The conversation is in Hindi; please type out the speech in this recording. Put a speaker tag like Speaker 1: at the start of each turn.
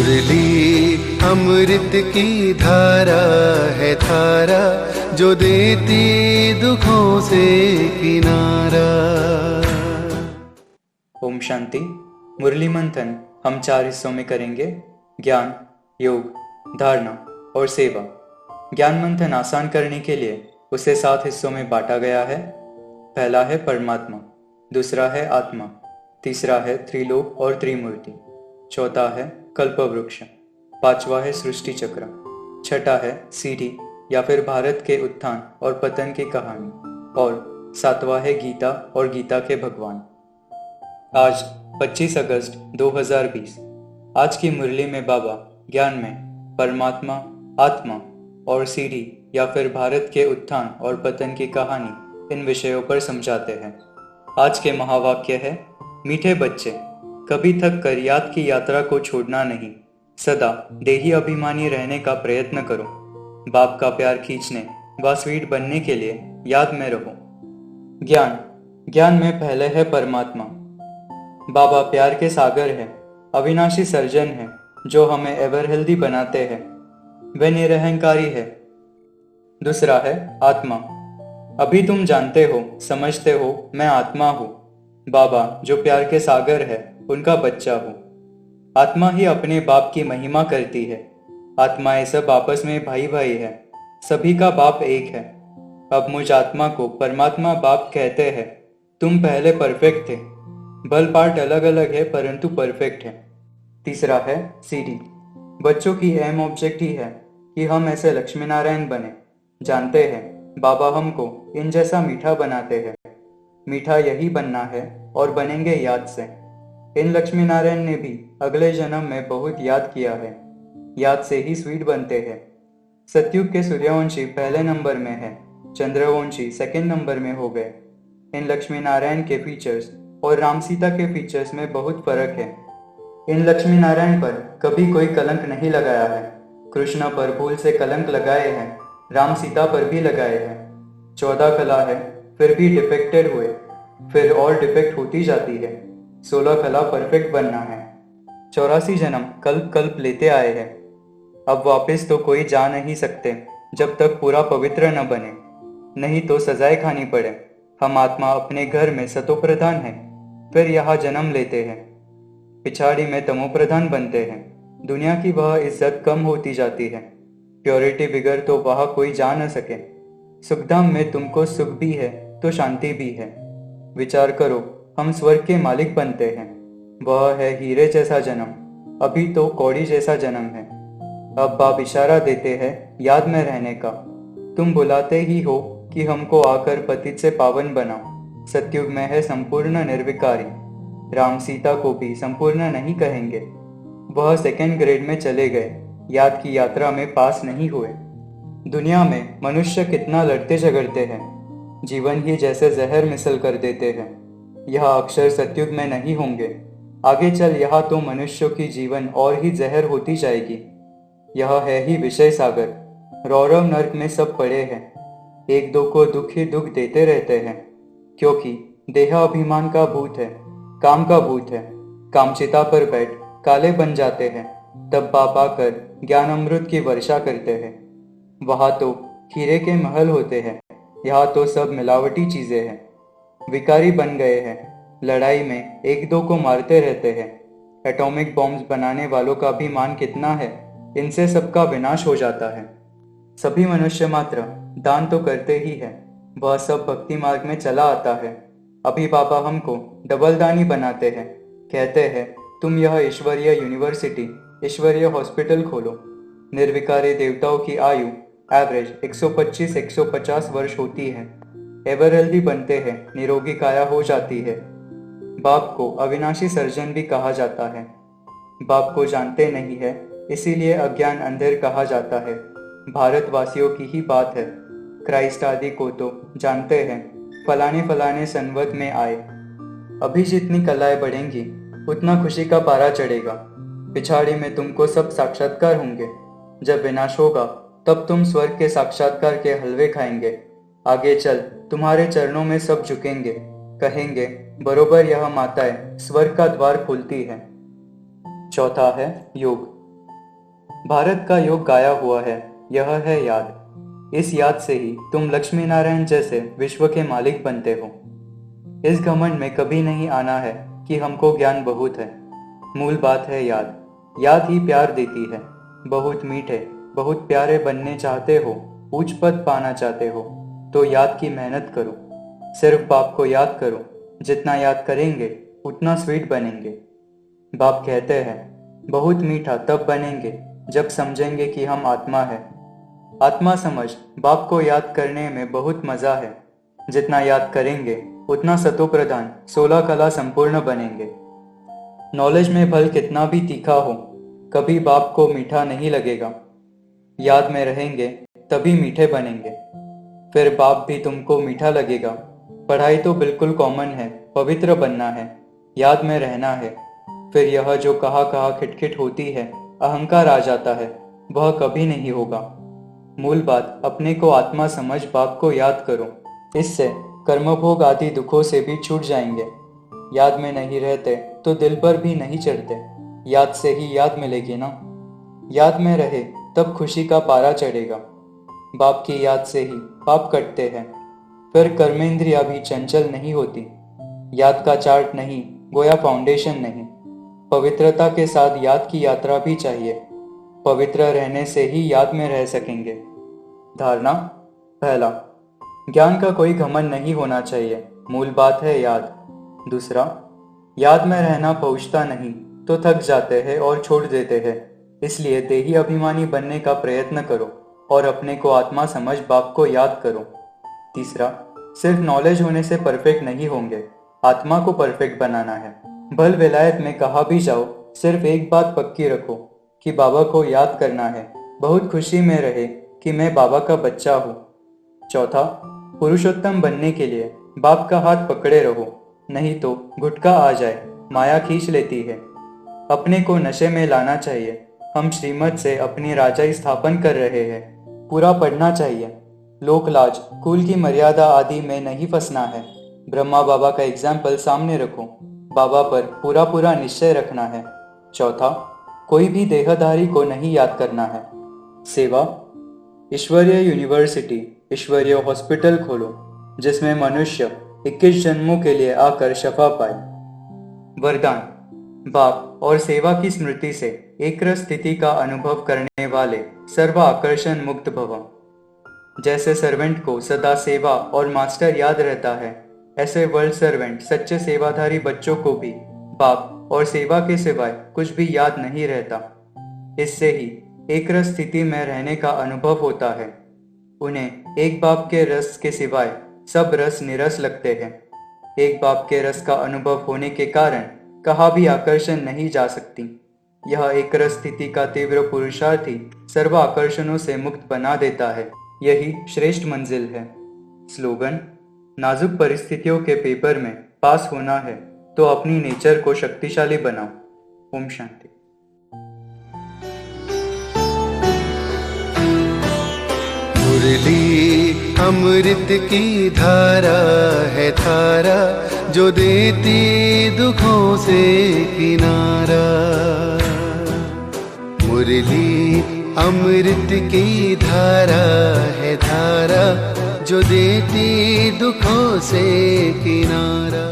Speaker 1: मुरली अमृत की धारा है धारा, जो देती दुखों से किनारा।
Speaker 2: ओम शांति। मुरली मंथन हम 4 हिस्सों में करेंगे: ज्ञान, योग, धारणा और सेवा। ज्ञान मंथन आसान करने के लिए उसे 7 हिस्सों में बांटा गया है। पहला है परमात्मा, दूसरा है आत्मा, तीसरा है त्रिलोक और त्रिमूर्ति, चौथा है कल्पवृक्ष, पांचवा है सृष्टि चक्र, छठा है सीढ़ी या फिर भारत के उत्थान और पतन की कहानी, और सातवां है गीता और गीता के भगवान। आज 25 अगस्त 2020। आज की मुरली में बाबा ज्ञान में परमात्मा, आत्मा और सीढ़ी या फिर भारत के उत्थान और पतन की कहानी, इन विषयों पर समझाते हैं। आज के महावाक्य है: मीठे बच्चे, कभी थक कर याद की यात्रा को छोड़ना नहीं, सदा देही अभिमानी रहने का प्रयत्न करो। बाप का प्यार खींचने व स्वीट बनने के लिए याद में रहो। ज्ञान में पहले है परमात्मा। बाबा प्यार के सागर है, अविनाशी सर्जन है, जो हमें एवर हेल्दी बनाते हैं। वे निरहंकारी है। दूसरा है आत्मा। अभी तुम जानते हो, समझते हो, मैं आत्मा हूँ। बाबा जो प्यार के सागर है, उनका बच्चा हूँ। आत्मा ही अपने बाप की महिमा करती है। आत्माएं सब आपस में भाई भाई है, सभी का बाप एक है। अब मुझ आत्मा को परमात्मा बाप कहते हैं। तुम पहले परफेक्ट थे, बल पार्ट अलग अलग है परंतु परफेक्ट है। तीसरा है सीढ़ी। बच्चों की अहम ऑब्जेक्ट ही है कि हम ऐसे लक्ष्मी नारायण बने। जानते हैं बाबा हमको इन जैसा मीठा बनाते हैं। मीठा यही बनना है और बनेंगे याद से। इन लक्ष्मी नारायण ने भी अगले जन्म में बहुत याद किया है। याद से ही स्वीट बनते हैं। सतयुग के सूर्यवंशी पहले नंबर में है, चंद्रवंशी सेकंड नंबर में हो गए। इन लक्ष्मी नारायण के फीचर्स और राम सीता के फीचर्स में बहुत फर्क है। इन लक्ष्मी नारायण पर कभी कोई कलंक नहीं लगाया है। कृष्ण पर भूल से कलंक लगाए हैं, राम सीता पर भी लगाए हैं। 14 कला है, फिर भी डिफेक्टेड हुए, फिर और डिफेक्ट होती जाती है। 16 कला परफेक्ट बनना है। 84 जन्म कल्प कल्प लेते आए हैं। अब वापस तो कोई जा नहीं सकते जब तक पूरा पवित्र न बने, नहीं तो सजाएं खानी पड़े। हम आत्मा अपने घर में सतोप्रधान है, फिर यहाँ जन्म लेते हैं। पिछाड़ी में तमोप्रधान बनते हैं। दुनिया की वह इज्जत कम होती जाती है। प्योरिटी बिगड़ तो वहाँ कोई जा न सके। सुखधाम में तुमको सुख भी है तो शांति भी है। विचार करो, हम स्वर्ग के मालिक बनते हैं। वह है हीरे जैसा जन्म, अभी तो कौड़ी जैसा जन्म है। अब बाप इशारा देते हैं याद में रहने का। तुम बुलाते ही हो कि हमको आकर पतित से पावन बनाओ। सतयुग में है संपूर्ण निर्विकारी। राम सीता को भी संपूर्ण नहीं कहेंगे। वह सेकंड ग्रेड में चले गए, याद की यात्रा में पास नहीं हुए। दुनिया में मनुष्य कितना लड़ते झगड़ते हैं, जीवन ही जैसे जहर मिसल कर देते हैं। यह अक्षर सतयुग में नहीं होंगे। आगे चल यहाँ तो मनुष्यों की जीवन और ही जहर होती जाएगी। यह है ही विषय सागर। रौरव नर्क में सब पड़े हैं। एक दो को दुख ही दुख देते रहते हैं, क्योंकि देह अभिमान का भूत है, काम का भूत है। कामचिता पर बैठ काले बन जाते हैं, तब बाप आकर ज्ञान अमृत की वर्षा करते हैं। वहां तो हीरे के महल होते हैं, यहाँ तो सब मिलावटी चीजें हैं। विकारी बन गए हैं, लड़ाई में एक दो को मारते रहते हैं। एटॉमिक बॉम्ब्स बनाने वालों का भी मान कितना है, इनसे सबका विनाश हो जाता है। सभी मनुष्य मात्र दान तो करते ही है, वह सब भक्ति मार्ग में चला आता है। अभी बाबा हमको डबल दानी बनाते हैं। कहते हैं तुम यह ईश्वरीय यूनिवर्सिटी, ईश्वरीय हॉस्पिटल खोलो। निर्विकारी देवताओं की आयु एवरेज 125-150 वर्ष होती है। एवर हेल्दी बनते हैं, निरोगी काया हो जाती है। बाप को अविनाशी सर्जन भी कहा जाता है। बाप को जानते नहीं है, इसीलिए अज्ञान अंधेर कहा जाता है। भारतवासियों की ही बात है। क्राइस्ट आदि को तो जानते हैं, फलाने फलाने संवत में आए। अभी जितनी कलाएं बढ़ेंगी उतना खुशी का पारा चढ़ेगा। पिछाड़ी में तुमको सब साक्षात्कार होंगे। जब विनाश होगा तब तुम स्वर्ग के साक्षात्कार के हलवे खाएंगे। आगे चल तुम्हारे चरणों में सब झुकेंगे, कहेंगे बरोबर यह माताएं स्वर्ग का द्वार खोलती है। चौथा है योग। भारत का योग गाया हुआ है, यह है याद। इस याद से ही तुम लक्ष्मी नारायण जैसे विश्व के मालिक बनते हो। इस घमंड में कभी नहीं आना है कि हमको ज्ञान बहुत है। मूल बात है याद। याद ही प्यार देती है। बहुत मीठे, बहुत प्यारे बनने चाहते हो, ऊंच पद पाना चाहते हो, तो याद की मेहनत करो। सिर्फ बाप को याद करो। जितना याद करेंगे उतना स्वीट बनेंगे। बाप कहते हैं, बहुत मीठा तब बनेंगे जब समझेंगे कि हम आत्मा है। आत्मा समझ बाप को याद करने में बहुत मजा है। जितना याद करेंगे उतना सतो प्रधान 16 कला संपूर्ण बनेंगे। नॉलेज में फल कितना भी तीखा हो, कभी बाप को मीठा नहीं लगेगा। याद में रहेंगे तभी मीठे बनेंगे, फिर बाप भी तुमको मीठा लगेगा। पढ़ाई तो बिल्कुल कॉमन है, पवित्र बनना है, याद में रहना है। फिर यह जो कहा कहा खिटखिट होती है, अहंकार आ जाता है, वह कभी नहीं होगा। मूल बात, अपने को आत्मा समझ बाप को याद करो। इससे कर्मभोग आदि दुखों से भी छूट जाएंगे। याद में नहीं रहते तो दिल पर भी नहीं चढ़ते। याद से ही याद मिलेगी ना। याद में रहे तब खुशी का पारा चढ़ेगा। बाप की याद से ही पाप कटते हैं, फिर कर्मेंद्रियां भी चंचल नहीं होती। याद का चार्ट नहीं, गोया फाउंडेशन नहीं। पवित्रता के साथ याद की यात्रा भी चाहिए। पवित्र रहने से ही याद में रह सकेंगे। धारणा पहला, ज्ञान का कोई घमंड नहीं होना चाहिए। मूल बात है याद। दूसरा, याद में रहना पहुंचता नहीं तो थक जाते हैं और छोड़ देते हैं। इसलिए देही अभिमानी बनने का प्रयत्न करो और अपने को आत्मा समझ बाप को याद करो। तीसरा, सिर्फ नॉलेज होने से परफेक्ट नहीं होंगे, आत्मा को परफेक्ट बनाना है। भल विलायत में कहा भी जाओ, सिर्फ एक बात पक्की रखो कि बाबा को याद करना है। बहुत खुशी में रहे कि मैं बाबा का बच्चा हूँ। चौथा, पुरुषोत्तम बनने के लिए बाप का हाथ पकड़े रहो, नहीं तो घुटका आ जाए, माया खींच लेती है। अपने को नशे में लाना चाहिए। हम श्रीमत से अपनी राजा स्थापन कर रहे हैं। पूरा पढ़ना चाहिए। लोक लाज, कुल की मर्यादा आदि में नहीं फंसना है। ब्रह्मा बाबा का एग्जाम्पल सामने रखो। बाबा पर पूरा पूरा निश्चय रखना है। चौथा, कोई भी देहधारी को नहीं याद करना है। सेवा, ईश्वरीय यूनिवर्सिटी, ईश्वरीय हॉस्पिटल खोलो, जिसमें मनुष्य 21 जन्मों के लिए आकर शफा पाए। वरदान, बाप और सेवा की स्मृति से एक रस स्थिति का अनुभव करने वाले सर्व आकर्षण मुक्त भव। जैसे सर्वेंट को सदा सेवा और मास्टर याद रहता है, ऐसे वर्ल्ड सर्वेंट सच्चे सेवाधारी बच्चों को भी बाप और सेवा के सिवाय कुछ भी याद नहीं रहता। इससे ही एक रस स्थिति में रहने का अनुभव होता है। उन्हें एक बाप के रस के सिवाय सब रस निरस लगते हैं। एक बाप के रस का अनुभव होने के कारण कहा भी आकर्षण नहीं जा सकती। यह एक रस स्थिति का तीव्र पुरुषार्थ ही सर्व आकर्षणों से मुक्त बना देता है। यही श्रेष्ठ मंजिल है। स्लोगन, नाजुक परिस्थितियों के पेपर में पास होना है तो अपनी नेचर को शक्तिशाली बनाओ। ओम शांति।
Speaker 1: मुरली अमृत की धारा है धारा, जो देती दुखों से किनारा। मुरली अमृत की धारा है धारा, जो देती दुखों से किनारा।